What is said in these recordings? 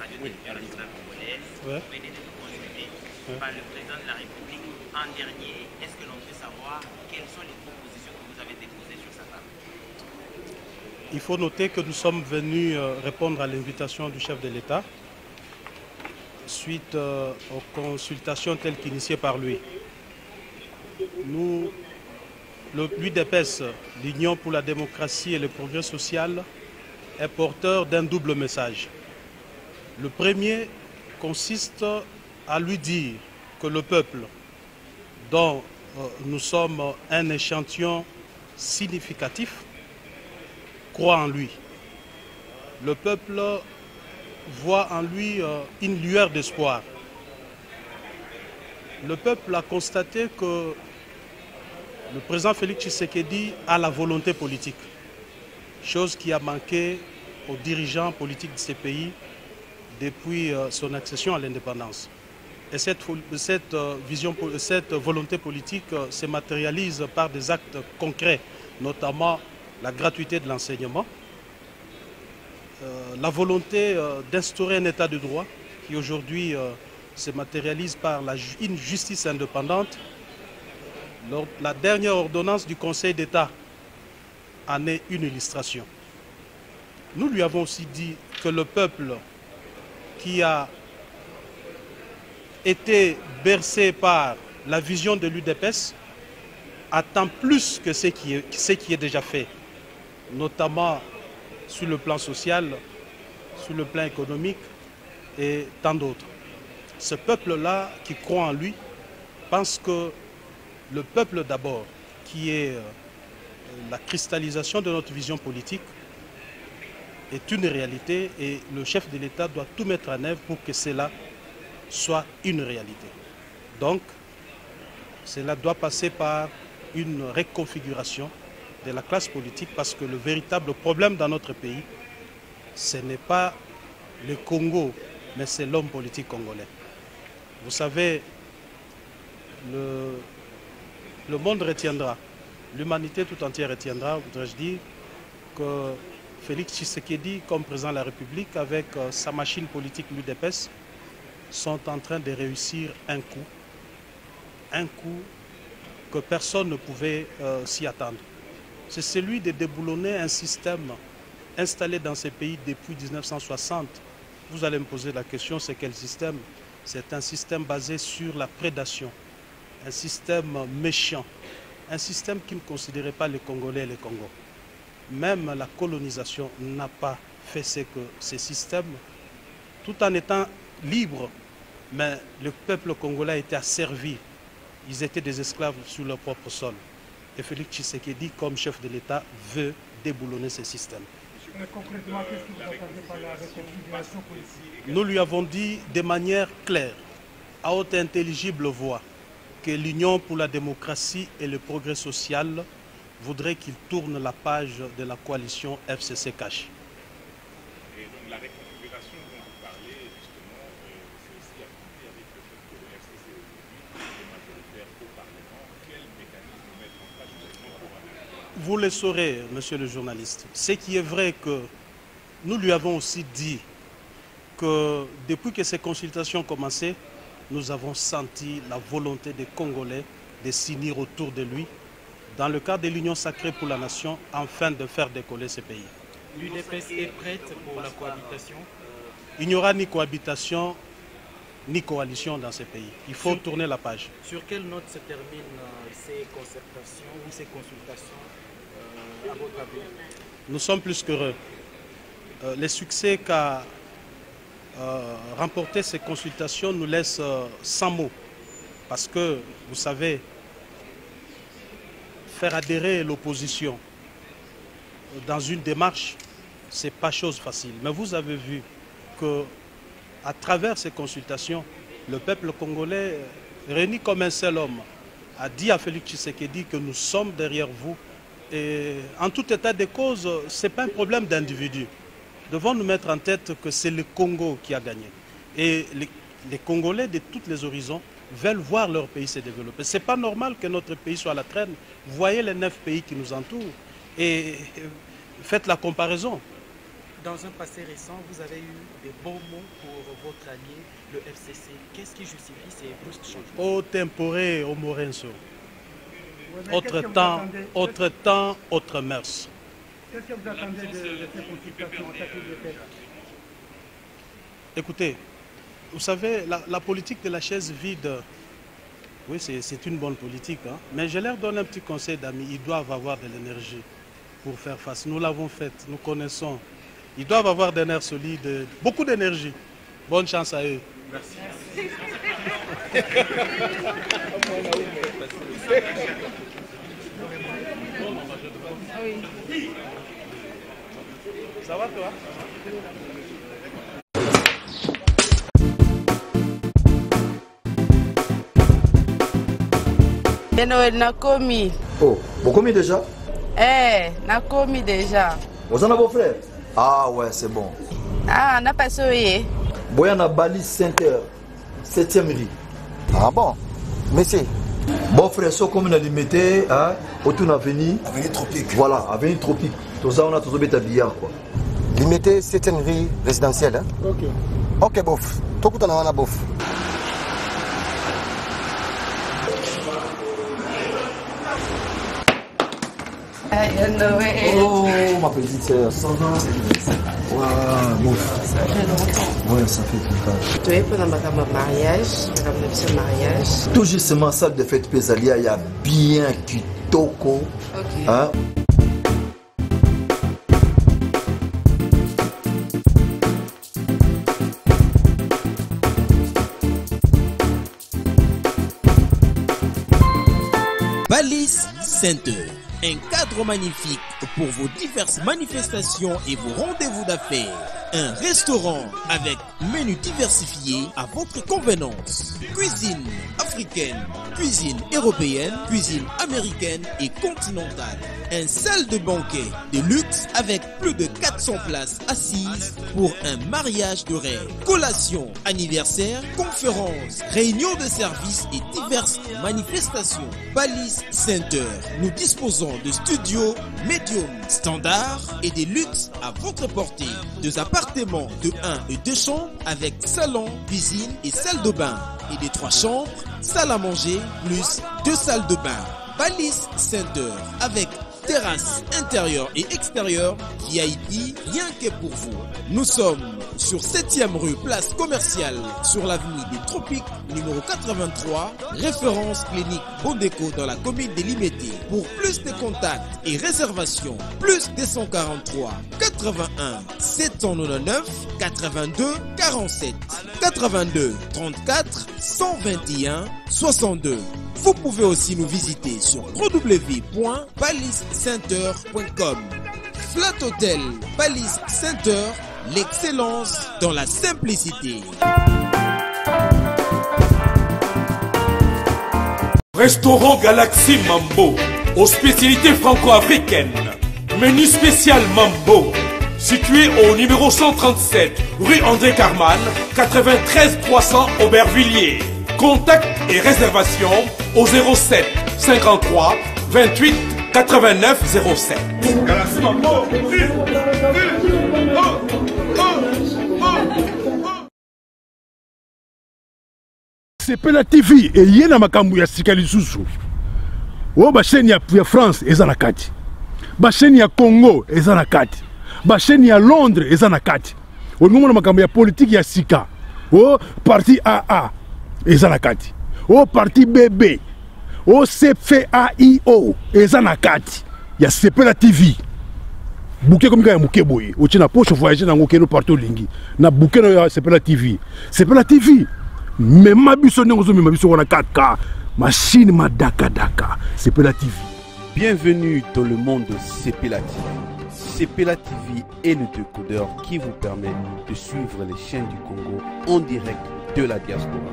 radio-télévision nationale congolaise, Ouais. vous venez d'être consulté Ouais. par le président de la République en dernier. Est-ce que l'on peut savoir quelles sont les propositions que vous avez déposées sur sa table? Il faut noter que nous sommes venus répondre à l'invitation du chef de l'État suite aux consultations telles qu'initiées par lui. Nous, l'UDPS, l'Union pour la démocratie et le progrès social, est porteur d'un double message. Le premier consiste à lui dire que le peuple, dont nous sommes un échantillon significatif, croit en lui. Le peuple voit en lui une lueur d'espoir. Le peuple a constaté que le président Félix Tshisekedi a la volonté politique, chose qui a manqué aux dirigeants politiques de ces pays depuis son accession à l'indépendance. Et cette volonté politique se matérialise par des actes concrets, notamment la gratuité de l'enseignement, la volonté d'instaurer un état de droit qui aujourd'hui se matérialise par une justice indépendante. La dernière ordonnance du Conseil d'État en est une illustration. Nous lui avons aussi dit que le peuple qui a été bercé par la vision de l'UDPS attend plus que ce qui est déjà fait, notamment sur le plan social, sur le plan économique et tant d'autres. Ce peuple-là qui croit en lui pense que le peuple d'abord, qui est la cristallisation de notre vision politique, est une réalité et le chef de l'État doit tout mettre en œuvre pour que cela soit une réalité. Donc, cela doit passer par une reconfiguration de la classe politique parce que le véritable problème dans notre pays, ce n'est pas le Congo, mais c'est l'homme politique congolais. Vous savez, le monde retiendra, l'humanité tout entière retiendra, voudrais-je dire, que Félix Tshisekedi, comme président de la République, avec sa machine politique l'UDPS, sont en train de réussir un coup que personne ne pouvait s'y attendre. C'est celui de déboulonner un système installé dans ces pays depuis 1960. Vous allez me poser la question, c'est quel système? C'est un système basé sur la prédation, un système méchant, un système qui ne considérait pas les Congolais et les Congos. Même la colonisation n'a pas fait ce que ces systèmes, tout en étant libres, mais le peuple congolais a été asservi. Ils étaient des esclaves sur leur propre sol. Et Félix Tshisekedi, comme chef de l'État, veut déboulonner ces systèmes. Mais concrètement, qu'est-ce que vous entendez par la reconfiguration politique? Nous lui avons dit de manière claire, à haute et intelligible voix, que l'Union pour la démocratie et le progrès social voudrait qu'il tourne la page de la coalition FCC-Cash. Et donc la reconfiguration dont vous parlez, justement, c'est aussi accompli avec le fait que le FCC aujourd'hui est majoritaire au Parlement. Quel mécanisme mettre en place justement pour améliorer? Vous le saurez, monsieur le journaliste. Ce qui est vrai que nous lui avons aussi dit que depuis que ces consultations ont commencé, nous avons senti la volonté des Congolais de s'unir autour de lui dans le cadre de l'Union sacrée pour la nation, afin de faire décoller ce pays. L'UDPS est prête pour la cohabitation? Il n'y aura ni cohabitation, ni coalition dans ces pays. Il faut tourner la page. Sur quelle note se terminent ces concertations ou ces consultations à votre avis? Nous sommes plus qu'heureux. Les succès qu'a remporté ces consultations nous laissent sans mots. Parce que, vous savez, faire adhérer l'opposition dans une démarche, ce n'est pas chose facile. Mais vous avez vu qu'à travers ces consultations, le peuple congolais, réuni comme un seul homme, a dit à Félix Tshisekedi que nous sommes derrière vous. Et en tout état de cause, ce n'est pas un problème d'individu. Devons nous mettre en tête que c'est le Congo qui a gagné. Et les Congolais de tous les horizons veulent voir leur pays se développer. Ce n'est pas normal que notre pays soit à la traîne. Voyez les 9 pays qui nous entourent et faites la comparaison. Dans un passé récent, vous avez eu des bons mots pour votre allié, le FCC. Qu'est-ce qui justifie ces brusques changements? Au tempore, au Morenso. Ouais, mais Autre temps, autre mœurs. Qu'est-ce que vous attendez de ces consultations en tête de tête? Écoutez, vous savez, la politique de la chaise vide, oui, c'est une bonne politique, hein, mais je leur donne un petit conseil d'amis. Ils doivent avoir de l'énergie pour faire face. Nous l'avons fait, nous connaissons. Ils doivent avoir des nerfs solides, beaucoup d'énergie. Bonne chance à eux. Merci. Ça va toi? Noël nakomi. Oh, vous commis déjà? Nakomi déjà. Vous en avez vos frères? Ah ouais, c'est bon. Ah, n'a pas soyé. Boyana Bali Center, 7e rue. Ah bon? Monsieur? Bon frère, so comme on a limité, hein, autour de l'avenue. Avenue Tropique. Voilà, avenue Tropique. Tout ça, on a tous bêta billard quoi. Limité 7e rue résidentielle, hein? Ok. Ok, bof. Tout le monde a bof. Oh, ma petite sœur, ça va? Ouais, bon. Ouais, ça fait tout Tu es pendant ma mariage. Tout justement, salle de fête Pésalia, il y a bien kitoko. Ok. Hein? Balise Center, un cadre magnifique pour vos diverses manifestations et vos rendez-vous d'affaires. Un restaurant avec menu diversifié à votre convenance. Cuisine africaine, cuisine européenne, cuisine américaine et continentale. Un salle de banquet de luxe avec plus de 400 places assises pour un mariage de rêve. Collation, anniversaire, conférences, réunions de services et diverses manifestations. Balise Center. Nous disposons de studios médium standard et des luxes à votre portée. Deux appartements de 1 et 2 chambres avec salon, cuisine et salle de bain. Et des 3 chambres, salle à manger plus 2 salles de bain. Balise Center avec terrasse intérieure et extérieure, VIP, rien que pour vous. Nous sommes sur 7e rue, place commerciale, sur l'avenue des Tropiques, numéro 83, référence clinique Bondeco dans la commune de Limete. Pour plus de contacts et réservations, plus 243 81 799 82 47 82 34 121 62. Vous pouvez aussi nous visiter sur www.baliscenter.com. Flat Hotel Balise Center, l'excellence dans la simplicité. Restaurant Galaxy Mambo, aux spécialités franco-africaines. Menu spécial Mambo, situé au numéro 137, rue André Carman, 93 300 Aubervilliers. Contact et réservation au 07 53 28 89 07. Galaxy Mambo. Sepela TV et yena makambu ya sika lisusu. O ba chaîne ya France eza na kati. Ba chaîne ya Congo eza na kati. Ba chaîne ya Londres eza na kati. O ngomona makambu ya politique ya sika. O parti AA eza na kati. O parti BB. O CFAIO eza na kati. Ya Sepela TV. Bouquet comme ya muke boye. O tina poche voyager na ngokeno partout lingi. Na bouquet na Sepela TV. Sepela TV. Mais ma biso n'engozo mais ma biso wana 4K machine ma daka Sepela TV. Bienvenue dans le monde de Sepela TV. Sepela TV est le décodeur qui vous permet de suivre les chaînes du Congo en direct de la diaspora.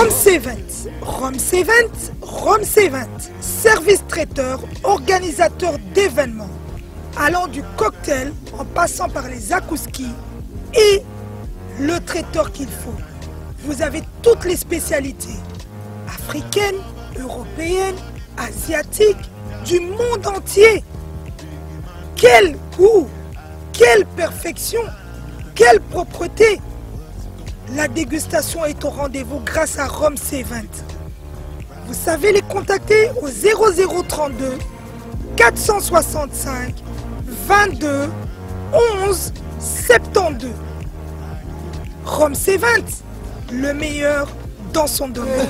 Rome C20, Rome C20, Rome C20, service traiteur, organisateur d'événements, allant du cocktail en passant par les akouskis et le traiteur qu'il faut. Vous avez toutes les spécialités, africaines, européennes, asiatiques, du monde entier. Quel goût, quelle perfection, quelle propreté. La dégustation est au rendez-vous grâce à Rome C20. Vous savez les contacter au 0032 465 22 11 72. Rome C20, le meilleur dans son domaine.